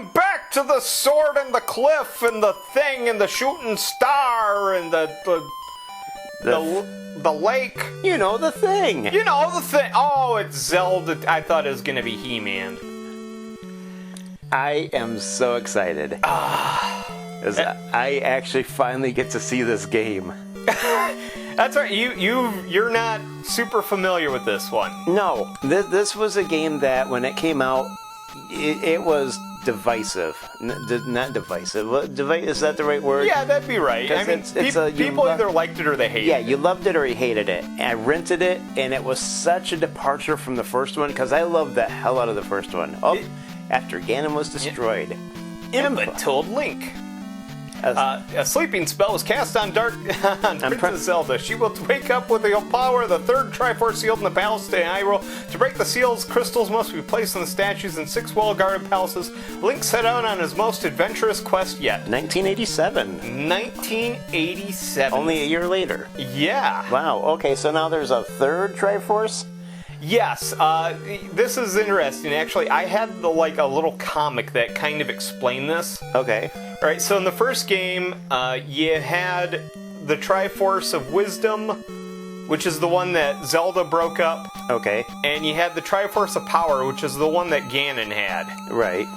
Welcome back to the sword and the cliff and the thing and the shooting star and the lake. You know the thing. You know the thing. Oh, it's Zelda. I thought it was going to be He-Man. I am so excited. I actually finally get to see this game. That's right. You're not super familiar with this one. No, this was a game that when it came out, it was divisive. Not divisive. Is that the right word? Yeah, that'd be right. I mean, people either liked it or they hated it. Yeah, you loved it or you hated it. And I rented it, and it was such a departure from the first one because I loved the hell out of the first one. After Ganon was destroyed. Impa told Link. A sleeping spell was cast on Princess Zelda. She will wake up with the power of the third Triforce sealed in the palace of Hyrule. To break the seals, crystals must be placed on the statues in 6 well-guarded palaces. Link set out on his most adventurous quest yet. 1987. 1987. Only a year later. Yeah. Wow, okay, so now there's a third Triforce? Yes, this is interesting. Actually, I had a little comic that kind of explained this. Okay. All right, so in the first game, you had the Triforce of Wisdom, which is the one that Zelda broke up. Okay. And you had the Triforce of Power, which is the one that Ganon had. Right.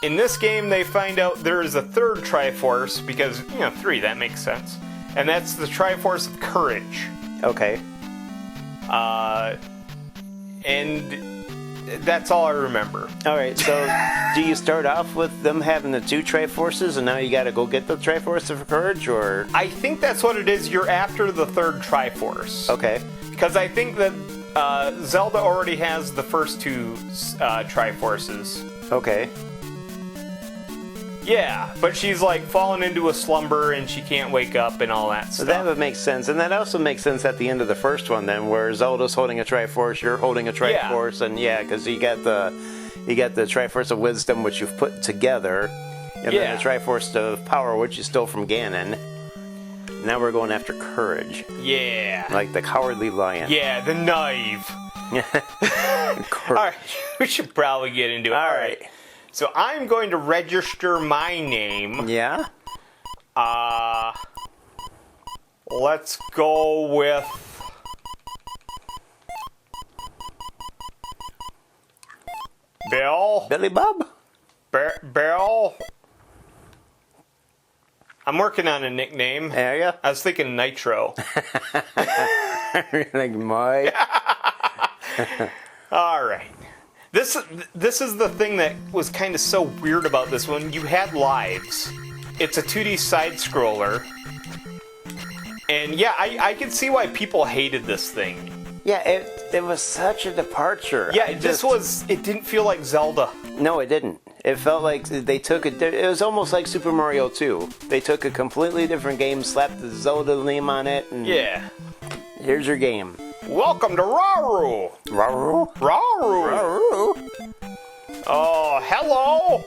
In this game, they find out there is a third Triforce, because, 3, that makes sense. And that's the Triforce of Courage. Okay. And that's all I remember. Alright, so do you start off with them having the 2 Triforces and now you gotta go get the Triforce of Courage, or? I think that's what it is. You're after the third Triforce. Okay. Because I think that Zelda already has the first 2 Triforces. Okay. Yeah, but she's fallen into a slumber and she can't wake up and all that stuff. So that would make sense, and that also makes sense at the end of the first one then, where Zelda's holding a Triforce, you're holding a Triforce, and because you got the Triforce of Wisdom, which you've put together, and then the Triforce of Power, which you stole from Ganon. Now we're going after Courage. Yeah. Like the Cowardly Lion. Yeah, the knife. Alright, we should probably get into it. Alright. So I'm going to register my name. Yeah? Let's go with Bill. Billy Bob? Bill. I'm working on a nickname. Are ya? I was thinking Nitro. Like my. All right. This is the thing that was kind of so weird about this one. You had lives. It's a 2D side-scroller. And yeah, I can see why people hated this thing. Yeah, it was such a departure. Yeah, it didn't feel like Zelda. No, it didn't. It felt like they took it was almost like Super Mario 2. They took a completely different game, slapped the Zelda name on it, and here's your game. Welcome to Raru. Raru? Raru. Raru? Oh, hello.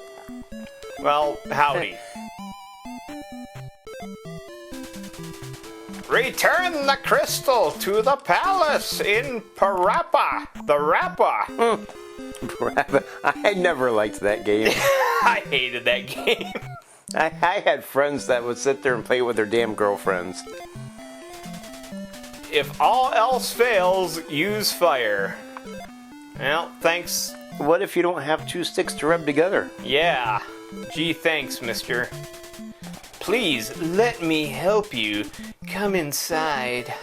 Well, howdy. Return the crystal to the palace in Parappa. The Rappa. I never liked that game. I hated that game. I had friends that would sit there and play with their damn girlfriends. If all else fails, use fire. Well, thanks. What if you don't have 2 sticks to rub together? Yeah. Gee, thanks, mister. Please, let me help you. Come inside.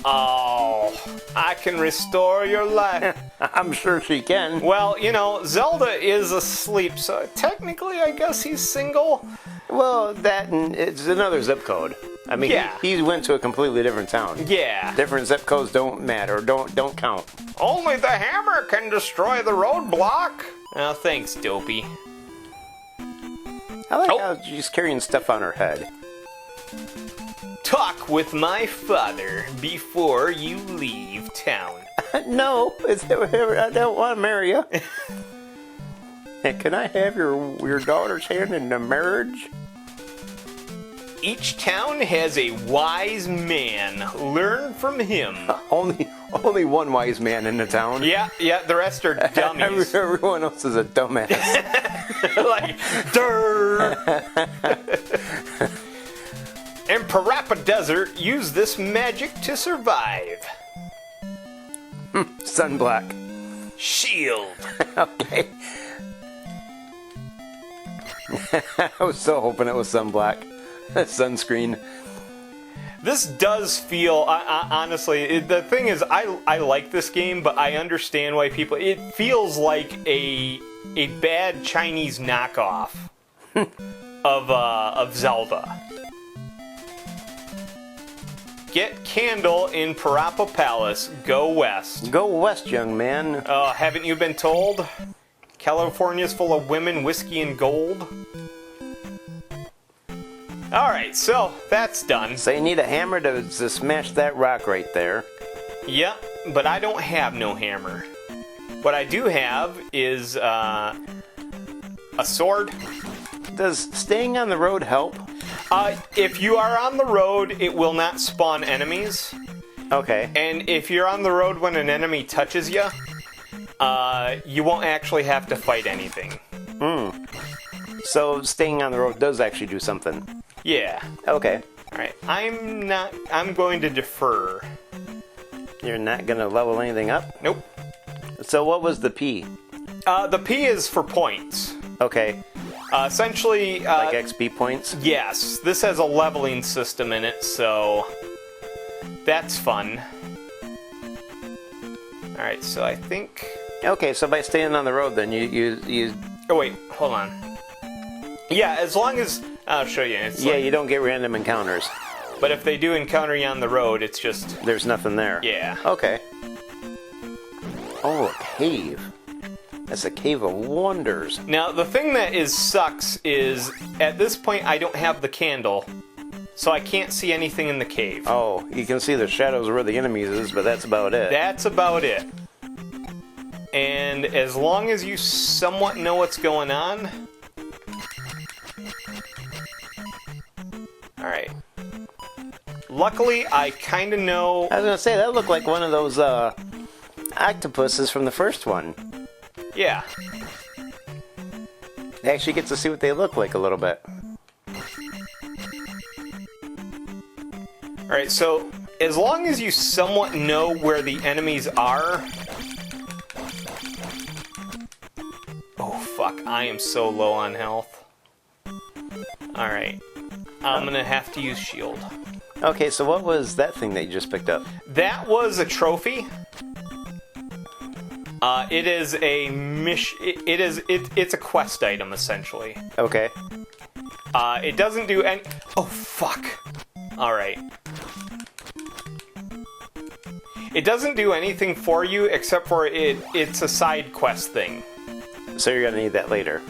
Oh, I can restore your life. I'm sure she can. Well, Zelda is asleep, so technically I guess he's single. Well, it's another zip code. I mean, he went to a completely different town. Yeah. Different zip codes don't matter, don't count. Only the hammer can destroy the roadblock. Oh, thanks, Dopey. I like how she's carrying stuff on her head. Talk with my father before you leave town. No, I don't want to marry you. Can I have your daughter's hand in the marriage? Each town has a wise man. Learn from him. Only one wise man in the town. Yeah, the rest are dummies. Everyone else is a dumbass. Like, durr. In Parappa Desert, use this magic to survive. Sunblock. Shield. Okay. I was so hoping it was sunblock. Sunscreen. This does feel, honestly, the thing is, I like this game, but I understand why people, it feels like a bad Chinese knockoff of Zelda. Get Candle in Parappa Palace. Go west. Go west, young man. Haven't you been told? California's full of women, whiskey, and gold. Alright, so that's done. So you need a hammer to smash that rock right there. Yep, but I don't have no hammer. What I do have is a sword. Does staying on the road help? If you are on the road, it will not spawn enemies. Okay. And if you're on the road when an enemy touches you, you won't actually have to fight anything. So staying on the road does actually do something. Yeah. Okay. Alright, I'm going to defer. You're not gonna level anything up? Nope. So what was the P? The P is for points. Okay. Essentially... like XP points? Yes. This has a leveling system in it, so... That's fun. Alright, so I think... Okay, so by staying on the road then you... Oh wait, hold on. Yeah, as long as... I'll show you. It's yeah, you don't get random encounters. But if they do encounter you on the road, it's just... There's nothing there. Yeah. Okay. Oh, a cave. That's a cave of wonders. Now, the thing that sucks is, at this point, I don't have the candle, so I can't see anything in the cave. Oh, you can see the shadows where the enemies is, but that's about it. That's about it. And as long as you somewhat know what's going on... Alright. Luckily, I kind of know... I was gonna say, that looked like one of those, octopuses from the first one. Yeah. You actually get to see what they look like a little bit. Alright, so as long as you somewhat know where the enemies are... Oh, fuck. I am so low on health. Alright. I'm gonna have to use shield. Okay, so what was that thing that you just picked up? That was a trophy. It is a it's a quest item, essentially. Okay. It doesn't do any... Oh, fuck. Alright. It doesn't do anything for you, except for it's a side quest thing. So you're gonna need that later.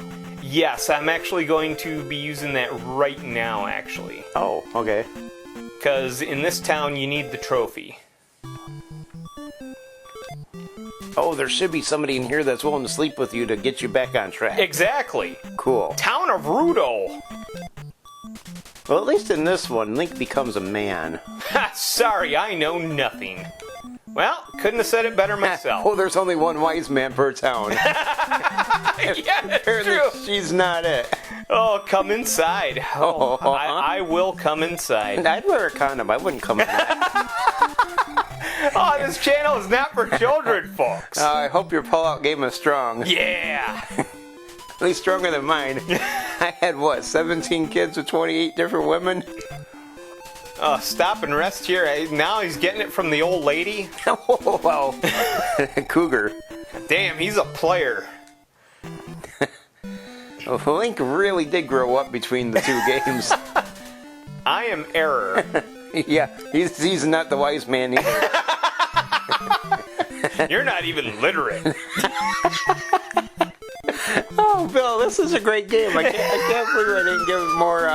Yes, I'm actually going to be using that right now, actually. Oh, okay. Because in this town, you need the trophy. Oh, there should be somebody in here that's willing to sleep with you to get you back on track. Exactly. Cool. Town of Rudo. Well, at least in this one, Link becomes a man. Ha, sorry, I know nothing. Well, couldn't have said it better myself. Oh, there's only one wise man per town. Yeah, that's true. She's not it. Oh, come inside. Oh, I will come inside. I'd wear a condom. I wouldn't come in that. Oh, this channel is not for children, folks. I hope your pull-out game is strong. Yeah. At least stronger than mine. I had, 17 kids with 28 different women? Oh, stop and rest here. Now he's getting it from the old lady. Wow. Cougar. Damn, he's a player. Link really did grow up between the two games. I am error. Yeah, he's not the wise man either. You're not even literate. Oh, Bill, this is a great game. I can't believe I didn't give it more,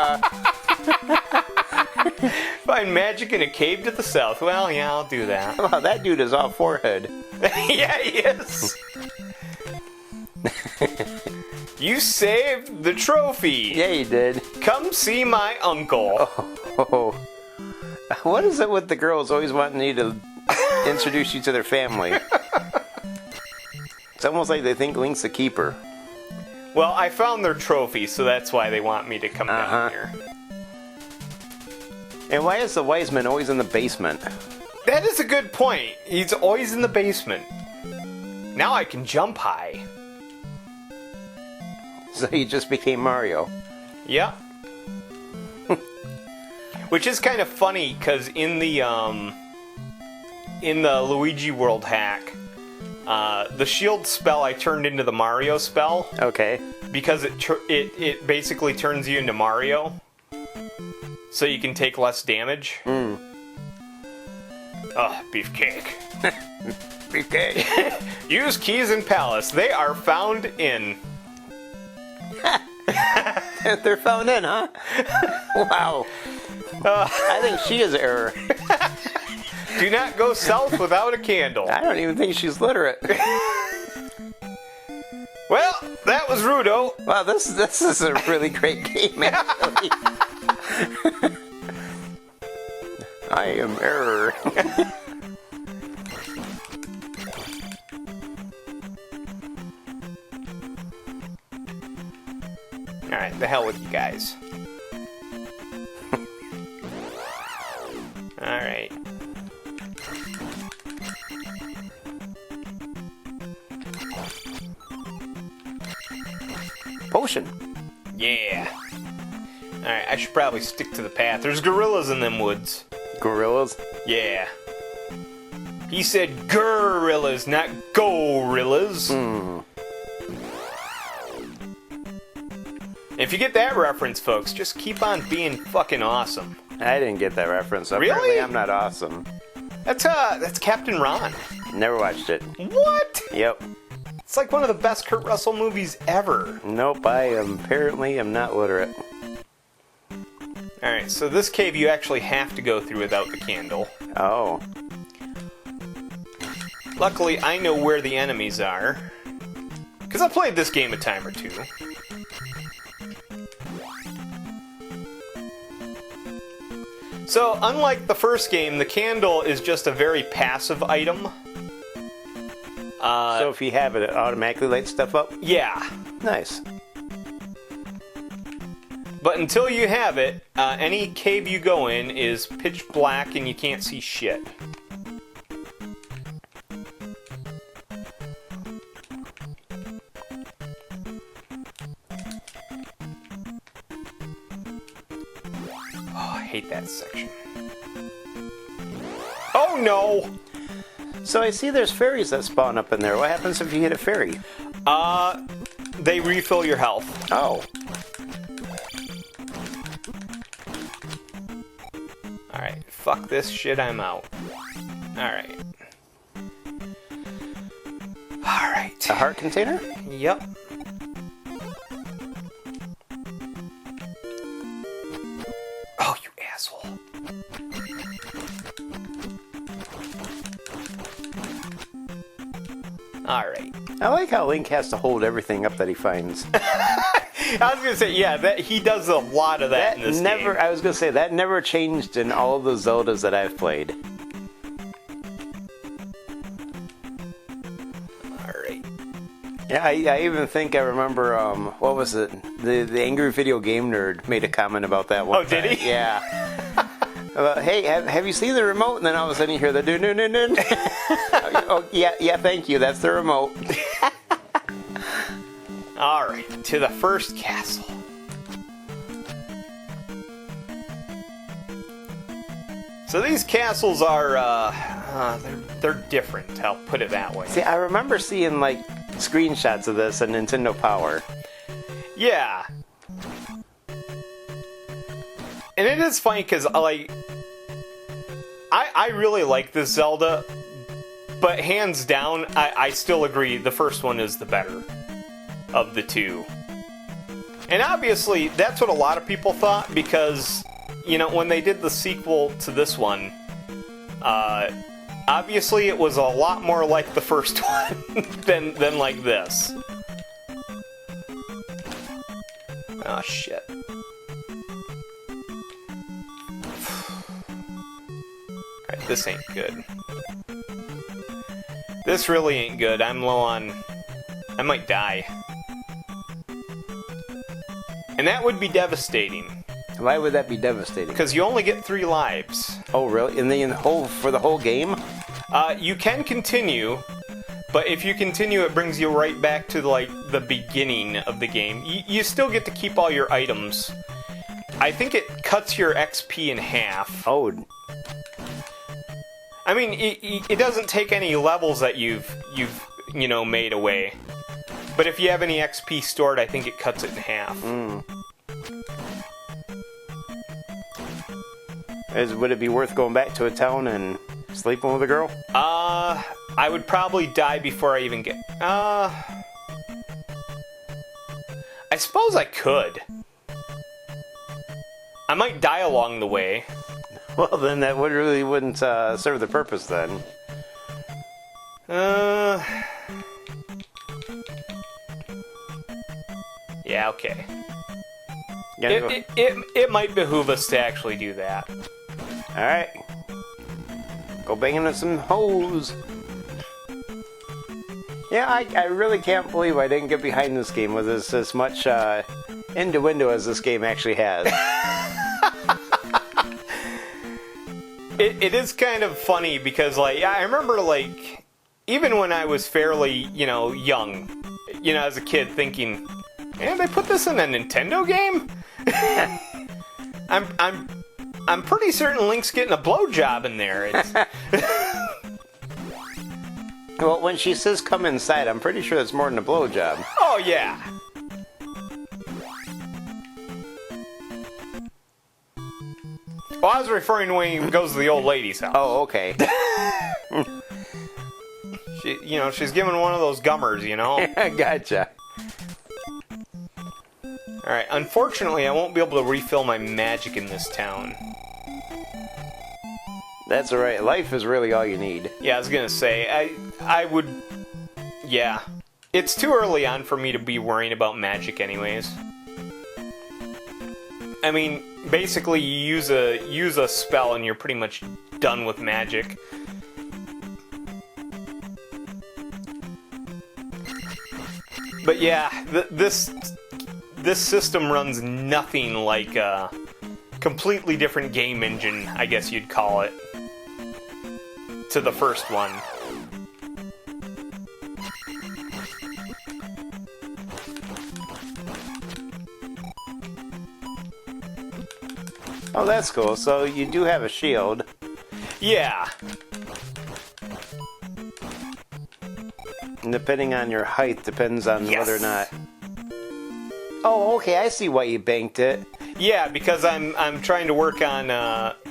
Find magic in a cave to the south. Well, yeah, I'll do that. Wow, that dude is all forehead. Yeah, he is. You saved the trophy. Yeah, you did. Come see my uncle. Oh. What is it with the girls always wanting you to introduce you to their family? It's almost like they think Link's a keeper. Well, I found their trophy, so that's why they want me to come down here. And why is the wise man always in the basement? That is a good point. He's always in the basement. Now I can jump high. So you just became Mario. Yep. Which is kind of funny, because in the Luigi World hack, the shield spell I turned into the Mario spell. Okay. Because it basically turns you into Mario. So you can take less damage. Mm. Oh, beefcake. Beefcake. Use keys in palace. They are found in... They're found in, huh? Wow. I think she is error. Do not go south without a candle. I don't even think she's literate. Well, that was Rudo. Wow, this is a really great game, actually. I am error. Alright, the hell with you guys. Alright. Potion. Yeah. Alright, I should probably stick to the path. There's gorillas in them woods. Gorillas? Yeah. He said gorillas, not gorillas. Hmm. If you get that reference, folks, just keep on being fucking awesome. I didn't get that reference. Really? Apparently I'm not awesome. That's Captain Ron. Never watched it. What? Yep. It's like one of the best Kurt Russell movies ever. Nope, I apparently am not literate. Alright, so this cave you actually have to go through without the candle. Oh. Luckily, I know where the enemies are. Because I played this game a time or two. So, unlike the first game, the candle is just a very passive item. So if you have it, it automatically lights stuff up? Yeah. Nice. But until you have it, any cave you go in is pitch black and you can't see shit. Oh, I hate that section. Oh no! So I see there's fairies that spawn up in there. What happens if you hit a fairy? They refill your health. Oh. Alright, fuck this shit, I'm out. Alright. Alright. A heart container? Yep. Oh, you asshole. Alright. I like how Link has to hold everything up that he finds. I was gonna say, yeah, he does a lot of that in this game. I was gonna say, that never changed in all of the Zeldas that I've played. Alright. Yeah, I even think I remember, what was it? The Angry Video Game Nerd made a comment about that one. Oh, did he? Yeah. Hey, have you seen the remote? And then all of a sudden you hear the doo-doo-doo-doo. Oh, yeah, thank you. That's the remote. Alright, to the first castle. So these castles are, they're different, I'll put it that way. See, I remember seeing, like, screenshots of this on Nintendo Power. Yeah. And it is funny because, like, I really like this Zelda, but hands down, I still agree the first one is the better of the two. And obviously, that's what a lot of people thought, because, you know, when they did the sequel to this one, obviously it was a lot more like the first one than like this. Oh, shit. Alright, this ain't good. This really ain't good. I'm low on... I might die. And that would be devastating. Why would that be devastating? Because you only get 3 lives. Oh, really? For the whole game? You can continue, but if you continue, it brings you right back to, like, the beginning of the game. You still get to keep all your items. I think it cuts your XP in half. Oh. I mean, it doesn't take any levels that you've made away. But if you have any XP stored, I think it cuts it in half. Would it be worth going back to a town and sleeping with a girl? I would probably die before I even get... I suppose I could. I might die along the way. Well, then that wouldn't serve the purpose then. Yeah, okay. It might behoove us to actually do that. Alright. Go banging with some hoes. Yeah, I really can't believe I didn't get behind this game with as much innuendo as this game actually has. It is kind of funny because, like, I remember, like, even when I was fairly, young, as a kid, thinking, man, they put this in a Nintendo game? I'm pretty certain Link's getting a blowjob in there. Well, when she says come inside, I'm pretty sure that's more than a blowjob. Oh, yeah. Well, I was referring to when he goes to the old lady's house. Oh, okay. She's giving one of those gummers, Gotcha. Alright, unfortunately, I won't be able to refill my magic in this town. That's alright. Life is really all you need. Yeah, I was gonna say, I would... Yeah. It's too early on for me to be worrying about magic anyways. I mean, basically, you use a spell and you're pretty much done with magic. But yeah, this system runs nothing like a completely different game engine, I guess you'd call it, to the first one. Oh, that's cool. So you do have a shield. Yeah. And depending on your height, depends on Yes. whether or not... Oh, okay, I see why you banked it. Yeah, because I'm trying to work on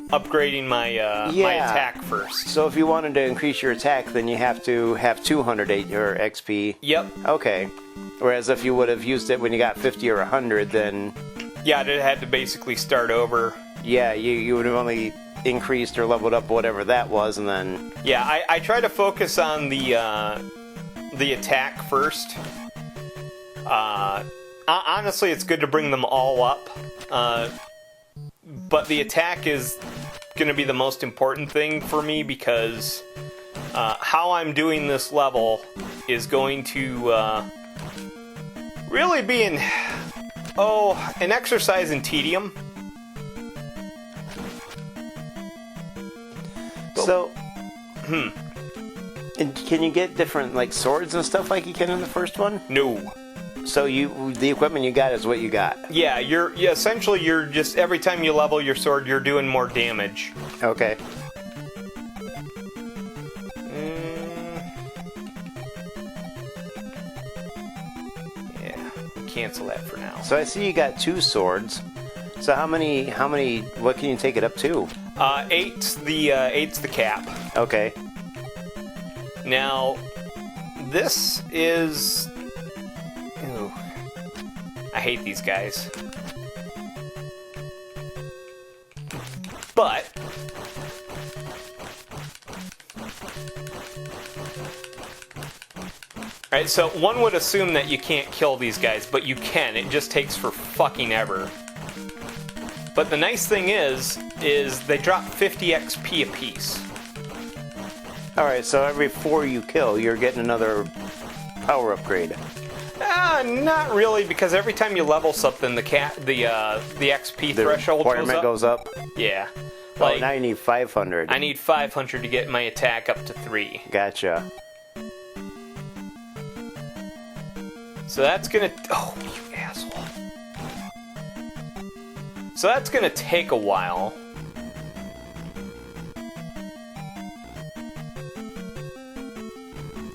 upgrading my my attack first. So if you wanted to increase your attack, then you have to have 208 your XP. Yep. Okay. Whereas if you would have used it when you got 50 or 100, then... Yeah, I had to basically start over. Yeah, you would have only increased or leveled up whatever that was, and then... Yeah, I try to focus on the attack first. Honestly, it's good to bring them all up. But the attack is going to be the most important thing for me because how I'm doing this level is going to really be an exercise in tedium. So, and can you get different like swords and stuff like you can in the first one? No. So the equipment you got is what you got. Yeah, essentially you're just every time you level your sword, you're doing more damage. Okay. Yeah, cancel that for now. So I see you got 2 swords. So how many? What can you take it up to? 8's the cap. Okay. Now, this is... Ew. I hate these guys. But... Alright, so one would assume that you can't kill these guys, but you can. It just takes for fucking ever. But the nice thing is they drop 50 XP apiece. Alright, so every 4 you kill, you're getting another power upgrade. Not really, because every time you level something, the XP threshold goes up. Yeah. Like, now you need 500. I need 500 to get my attack up to 3. Gotcha. So that's gonna... Oh, you asshole. So that's gonna take a while.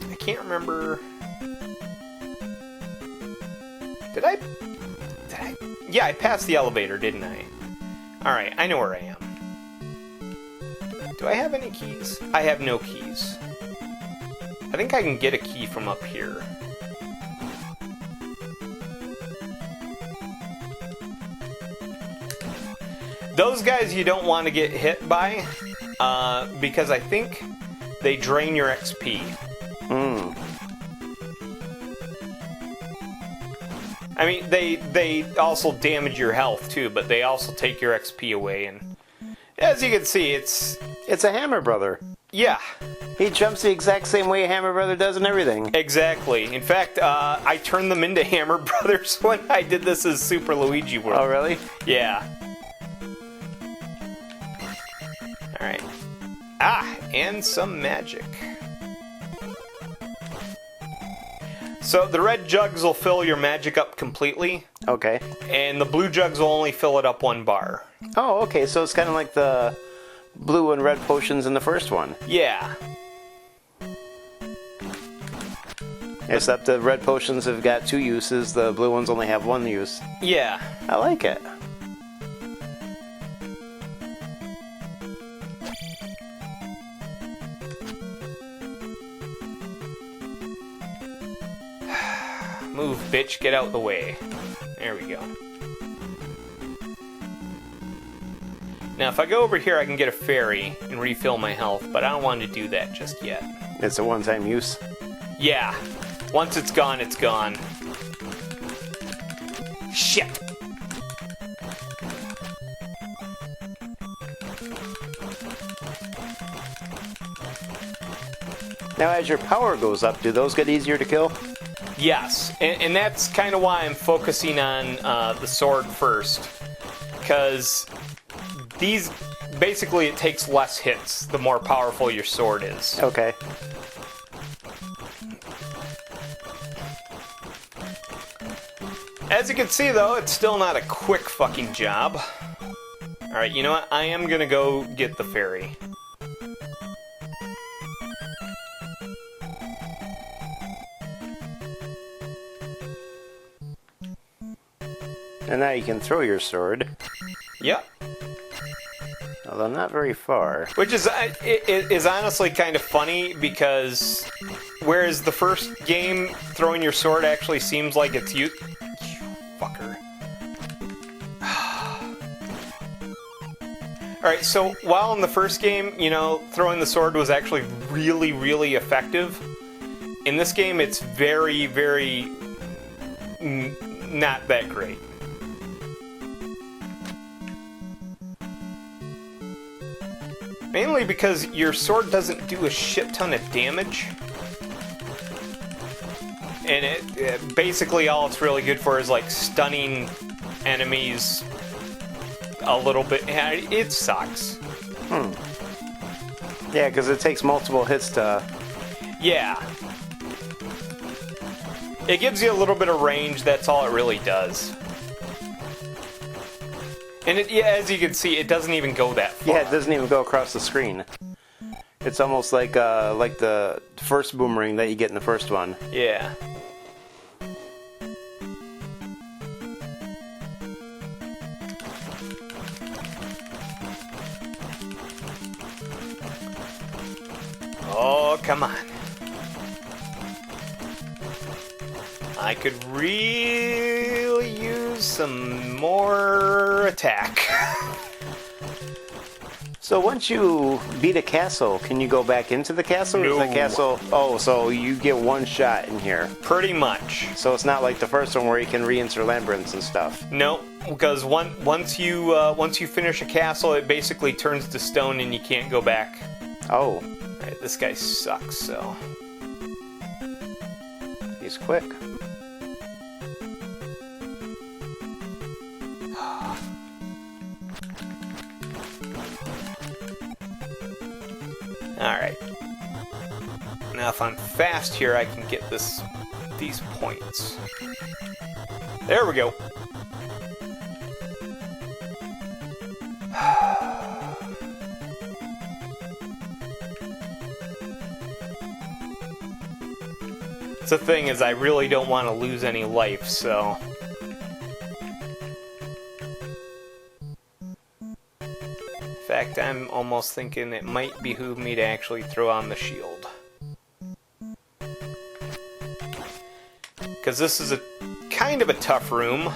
I can't remember... Did I... Yeah, I passed the elevator, didn't I? Alright, I know where I am. Do I have any keys? I have no keys. I think I can get a key from up here. Those guys you don't want to get hit by, because I think they drain your XP. I mean, they also damage your health too, but they also take your XP away. And as you can see, it's a Hammer Brother. Yeah. He jumps the exact same way a Hammer Brother does and everything. Exactly. In fact, I turned them into Hammer Brothers when I did this as Super Luigi World. Oh, really? Yeah. Alright. And some magic. So the red jugs will fill your magic up completely. Okay. And the blue jugs will only fill it up 1 bar. Oh, okay. So it's kind of like the blue and red potions in the first one. Yeah. Except the red potions have got 2 uses, the blue ones only have 1 use. Yeah. I like it. Move, bitch, get out the way. There we go. Now, if I go over here, I can get a fairy and refill my health, but I don't want to do that just yet. It's a one-time use? Yeah. Once it's gone, it's gone. Shit! Now, as your power goes up, do those get easier to kill? Yes, and that's kind of why I'm focusing on the sword first. Because these, basically it takes less hits the more powerful your sword is. Okay. As you can see though, it's still not a quick fucking job. Alright, you know what? I am gonna go get the fairy. And now you can throw your sword. Yep. Although not very far. Which is it is honestly kind of funny because whereas the first game throwing your sword actually seems like it's you fucker. Alright, so while in the first game, you know, throwing the sword was actually really, really effective, in this game it's very, very not that great. Mainly because your sword doesn't do a shit ton of damage. And it basically all it's really good for is like stunning enemies a little bit. It sucks. Yeah, because it takes multiple hits to... Yeah. It gives you a little bit of range, that's all it really does. And yeah, as you can see, it doesn't even go that far. Yeah, it doesn't even go across the screen. It's almost like the first boomerang that you get in the first one. Yeah. Oh, come on. I could really use some more attack. So once you beat a castle, can you go back into the castle? No. Or is the castle... Oh, so you get one shot in here. Pretty much. So it's not like the first one where you can re-enter labyrinths and stuff. No, because once you finish a castle, it basically turns to stone and you can't go back. Oh. Alright, this guy sucks, so... He's quick. Alright. Now if I'm fast here, I can get these points. There we go. The thing is, I really don't want to lose any life, so... In fact, I'm almost thinking it might behoove me to actually throw on the shield. Because this is a kind of a tough room.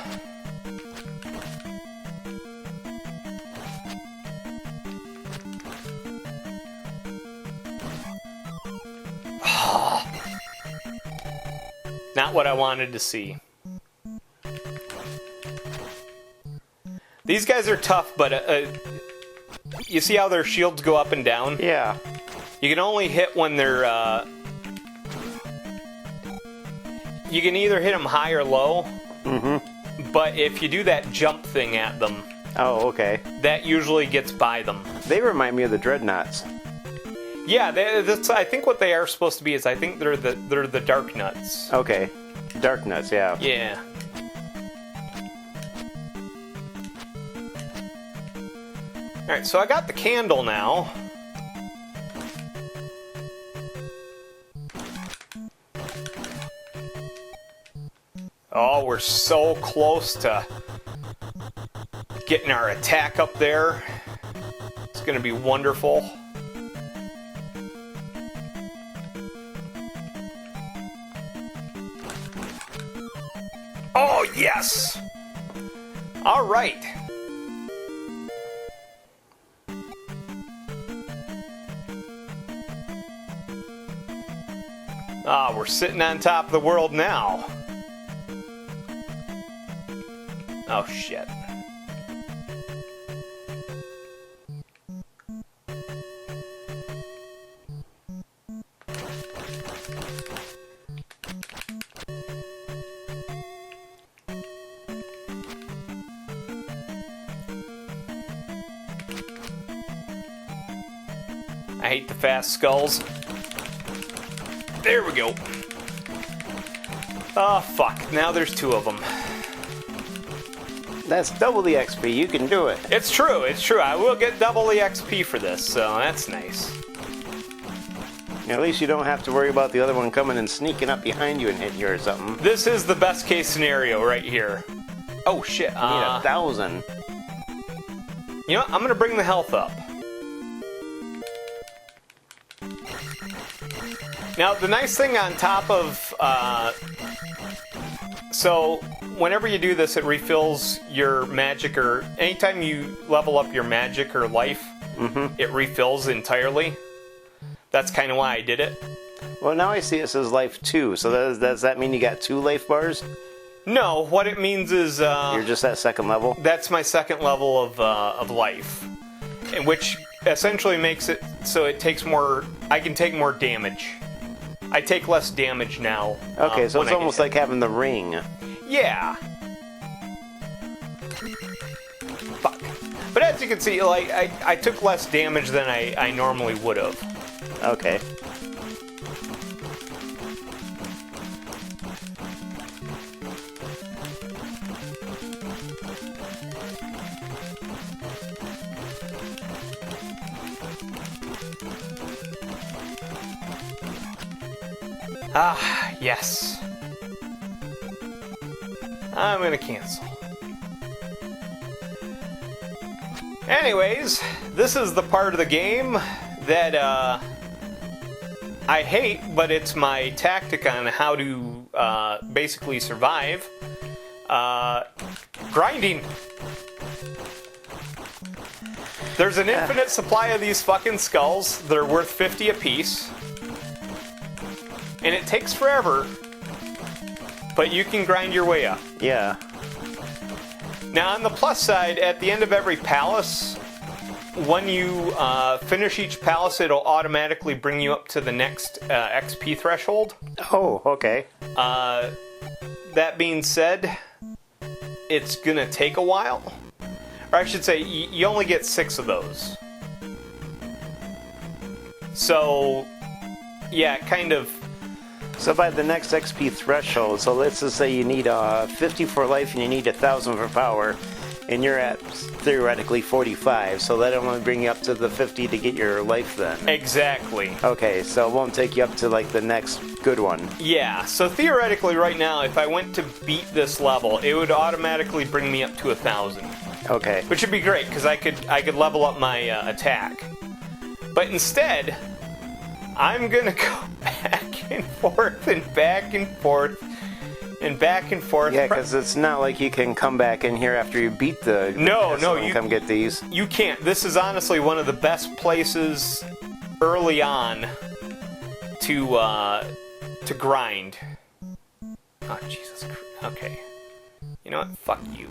Not what I wanted to see. These guys are tough, but you see how their shields go up and down? Yeah. You can only hit when they're... You can either hit them high or low. Mm-hmm. But if you do that jump thing at them... Oh, okay. That usually gets by them. They remind me of the dreadnoughts. Yeah, that's, I think what they are supposed to be is I think they're the Darknuts. Okay. Darknuts, yeah. Yeah. Alright, so I got the candle now. Oh, we're so close to getting our attack up there. It's gonna be wonderful. Oh, yes! All right. Ah, we're sitting on top of the world now. Oh, shit. I hate the fast skulls. There we go. Oh, fuck. Now there's two of them. That's double the XP. You can do it. It's true. It's true. I will get double the XP for this, so that's nice. At least you don't have to worry about the other one coming and sneaking up behind you and hitting you or something. This is the best case scenario right here. Oh, shit. You need 1,000. You know what? I'm going to bring the health up. Now, the nice thing on top of... so, whenever you do this, it refills your magic, or anytime you level up your magic or life, it refills entirely. That's kind of why I did it. Well, now I see it says life 2, so does that mean you got 2 life bars? No, what it means is... You're just at second level? That's my second level of life. Which essentially makes it so it takes more... I can take more damage. I take less damage now. Okay, so it's almost like having the ring. Yeah. Fuck. But as you can see, like I took less damage than I normally would have. Okay. Ah, yes. I'm gonna cancel. Anyways, this is the part of the game that I hate, but it's my tactic on how to basically survive. Grinding. There's an infinite supply of these fucking skulls. They're worth 50 apiece. And it takes forever, but you can grind your way up. Yeah. Now, on the plus side, at the end of every palace, when you finish each palace, it'll automatically bring you up to the next XP threshold. Oh, okay. That being said, it's gonna take a while. Or I should say, you only get 6 of those. So, yeah, kind of... So by the next XP threshold, so let's just say you need 50 for life and you need 1,000 for power, and you're at theoretically 45, so that'll only bring you up to the 50 to get your life then. Exactly. Okay, so it won't take you up to like the next good one. Yeah, so theoretically right now, if I went to beat this level, it would automatically bring me up to 1,000. Okay. Which would be great, because I could level up my attack. But instead, I'm gonna go back and forth and back and forth and back and forth. Yeah, because it's not like you can come back in here after you beat the no, you come get these. You can't. This is honestly one of the best places early on to grind. Oh Jesus Christ. Okay. You know what? Fuck you.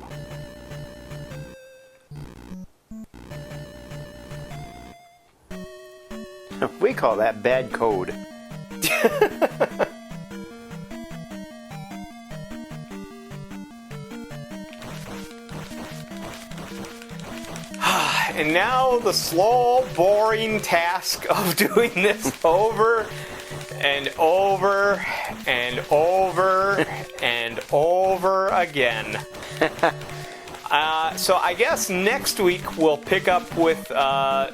We call that bad code. And now the slow, boring task of doing this over and over and over and over again. So I guess next week we'll pick up with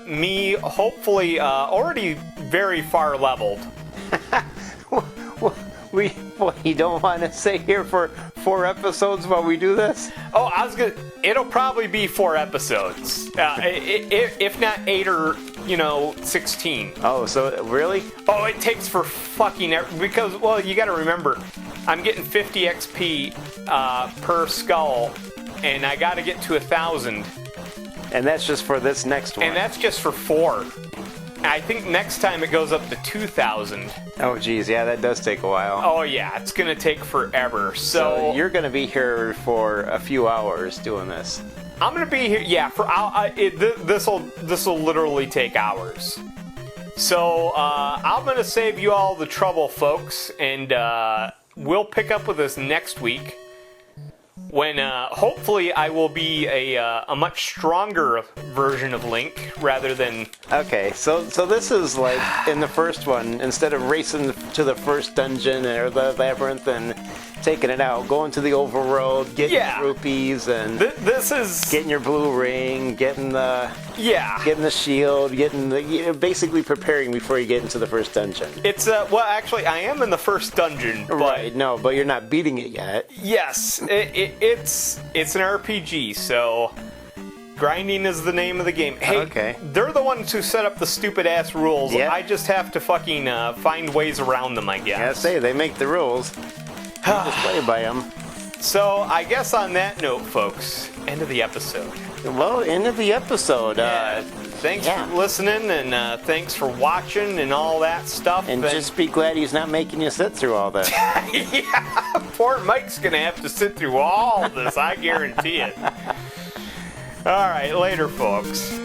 me, hopefully already very far leveled. You don't want to stay here for 4 episodes while we do this? Oh, it'll probably be 4 episodes. If not 8 or, 16. Oh, so really? Oh, it takes for fucking... Because, well, you gotta remember, I'm getting 50 XP per skull, and I gotta get to 1,000. And that's just for this next one? And that's just for 4. I think next time it goes up to 2,000. Oh, geez, yeah, that does take a while. Oh, yeah, it's gonna take forever. So you're gonna be here for a few hours doing this. I'm gonna be here, yeah. This'll literally take hours. So I'm gonna save you all the trouble, folks, and we'll pick up with this next week. When hopefully I will be a much stronger version of Link rather than... Okay, so this is like in the first one, instead of racing to the first dungeon or the labyrinth and taking it out, going to the overworld, getting rupees, and this is getting your blue ring, getting the shield, basically preparing before you get into the first dungeon. It's well, actually, I am in the first dungeon, but right? No, but you're not beating it yet. Yes, it's an RPG, so grinding is the name of the game. Hey, okay. They're the ones who set up the stupid ass rules. Yeah. I just have to fucking find ways around them, I guess. Yeah, say they make the rules. You just play by them. So I guess on that note, folks, end of the episode. Well, end of the episode. Thanks for listening, and thanks for watching and all that stuff. And just be glad he's not making you sit through all this. Yeah, poor Mike's gonna have to sit through all this, I guarantee it. All right, later, folks.